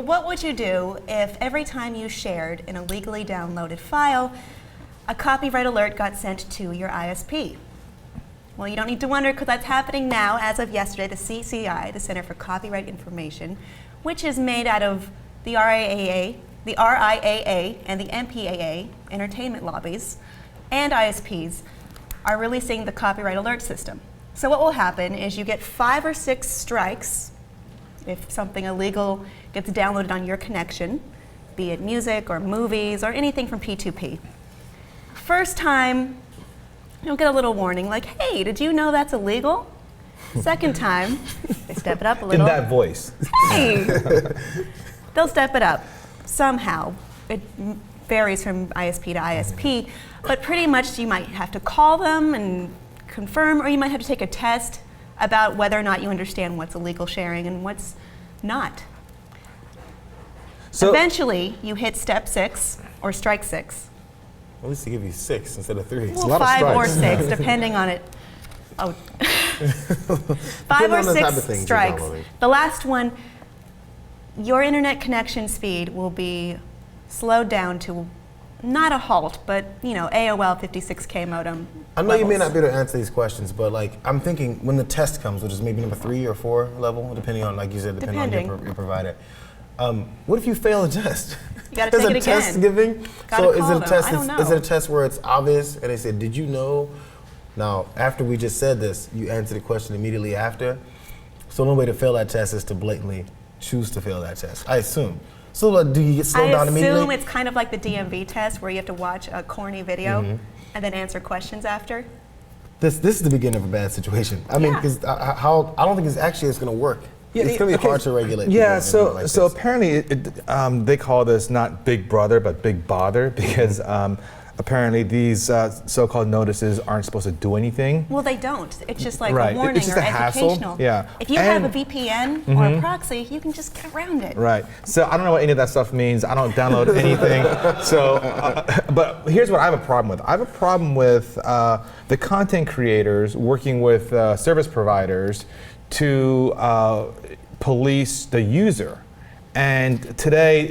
well, what would you do if every time you shared an illegally downloaded file, a copyright alert got sent to your ISP? Well, you don't need to wonder, because that's happening now. As of yesterday, the CCI, the Center for Copyright Information, which is made out of the RIAA, and the MPAA, entertainment lobbies, and ISPs, are releasing the copyright alert system. So what will happen is you get 5 or 6 strikes if something illegal gets downloaded on your connection, be it music or movies or anything from P2P. First time, you'll get a little warning like, hey, did you know that's illegal? Second time, they step it up a little. In that voice. Hey! They'll step it up somehow. It varies from ISP to ISP, but pretty much you might have to call them and confirm, or you might have to take a test about whether or not you understand what's illegal sharing and what's not. So eventually, you hit step 6 or strike 6. At least they give you 6 instead of 3. Well, 5 or 6, depending on it. Oh, 5 or 6 strikes. The last one, your internet connection speed will be slowed down to not a halt, but AOL 56K modem. I know you may not be able to answer these questions, but I'm thinking when the test comes, which is maybe number 3 or 4 level, depending on, like you said, depending on your provider. What if you fail a test? You gotta take it again. Is a test giving? So is it a test? Is it a test where it's obvious and they said, "Did you know?" Now, after we just said this, you answer the question immediately after. So the only way to fail that test is to blatantly choose to fail that test, I assume. So do you get slowed down immediately? I assume it's kind of like the DMV test where you have to watch a corny video and then answer questions after. This is the beginning of a bad situation. I mean, because I don't think it's going to work. Yeah, it's going to be hard to regulate. Yeah, so apparently they call this not Big Brother, but Big Bother, because apparently these so-called notices aren't supposed to do anything. Well, they don't. It's just like a warning it's just or a educational. Hassle. Yeah. If you have a VPN or a proxy, you can just get around it. Right. So I don't know what any of that stuff means. I don't download anything. So, but here's what I have a problem with. I have a problem with the content creators working with service providers to police the user. And today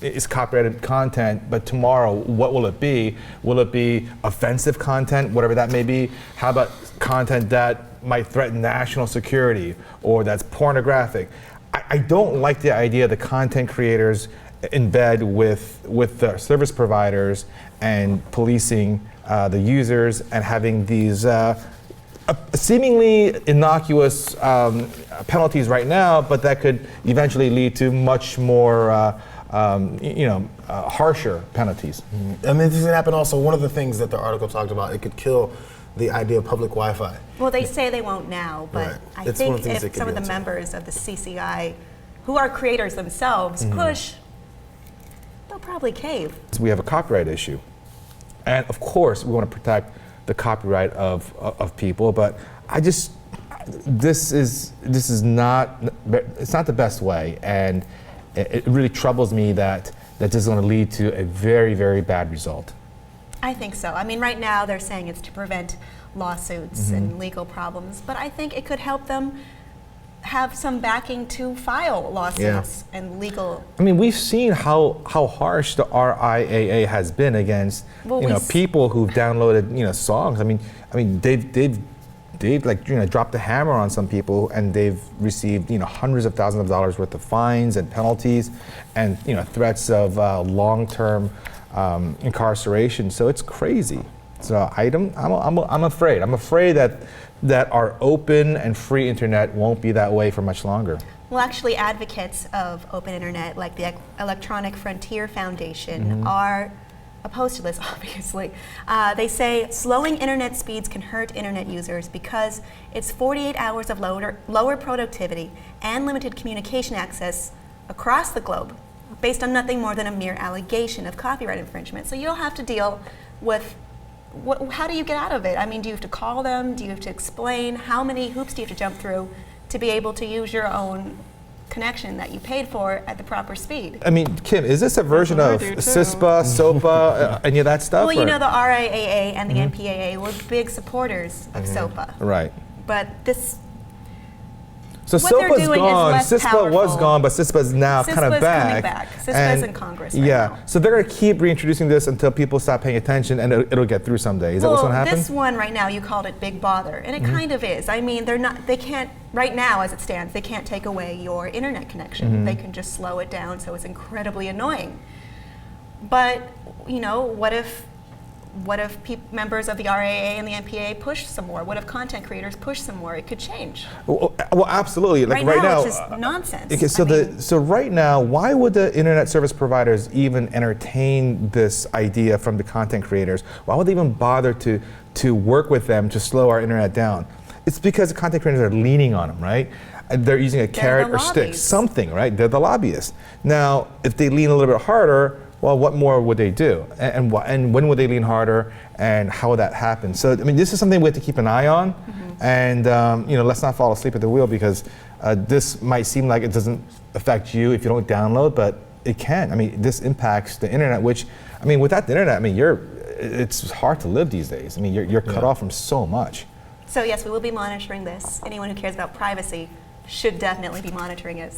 it's copyrighted content, but tomorrow, what will it be? Will it be offensive content, whatever that may be? How about content that might threaten national security or that's pornographic? I don't like the idea the content creators in bed with the service providers and policing the users and having these seemingly innocuous penalties right now, but that could eventually lead to much more harsher penalties. I mean, this can happen also. One of the things that the article talked about, it could kill the idea of public Wi-Fi. Well, they say they won't now, but I think if some of the members of the CCI, who are creators themselves, push, they'll probably cave. We have a copyright issue. And of course, we want to protect the copyright of people, but this is not the best way, and it really troubles me that this is going to lead to a very, very bad result. I think so. I mean, right now they're saying it's to prevent lawsuits and legal problems, but I think it could help them have some backing to file lawsuits and legal. I mean, we've seen how harsh the RIAA has been against people who've downloaded songs. I mean they've dropped the hammer on some people, and they've received hundreds of thousands of dollars worth of fines and penalties, and threats of long-term incarceration. So it's crazy. So I'm afraid. I'm afraid that our open and free internet won't be that way for much longer. Well, actually, advocates of open internet, like the Electronic Frontier Foundation, are opposed to this, obviously. They say slowing internet speeds can hurt internet users because it's 48 hours of lower productivity and limited communication access across the globe, based on nothing more than a mere allegation of copyright infringement. So you'll have to deal with how do you get out of it? I mean, do you have to call them? Do you have to explain? How many hoops do you have to jump through to be able to use your own connection that you paid for at the proper speed? I mean, Kim, is this a version of CISPA, SOPA, any of that stuff? Well, the RIAA and the MPAA were big supporters of SOPA. Right. But this So what they're SILPA's doing gone. is less CISPA was powerful. gone, but CISPA's now kind of CISPA's back. coming back. CISPA's in Congress right yeah. now. So they're going to keep reintroducing this until people stop paying attention, and it'll get through someday. Is that what's going to happen? This one right now, you called it big bother, and it kind of is. I mean, they can't, right now as it stands, they can't take away your internet connection. They can just slow it down, so it's incredibly annoying. But, you know, what if members of the RAA and the NPA push some more? What if content creators push some more? It could change. Well, absolutely. Like right now, it's just nonsense. Okay, so right now, why would the internet service providers even entertain this idea from the content creators? Why would they even bother to work with them to slow our internet down? It's because the content creators are leaning on them, right? They're using a carrot or stick, something, right? They're the lobbyists. Now, if they lean a little bit harder, well, what more would they do? And when would they lean harder? And how would that happen? So, I mean, this is something we have to keep an eye on. And, you know, let's not fall asleep at the wheel, because this might seem like it doesn't affect you if you don't download, but it can. I mean, this impacts the internet, which, I mean, without the internet, I mean, it's hard to live these days. I mean, you're cut off from so much. So yes, we will be monitoring this. Anyone who cares about privacy should definitely be monitoring it.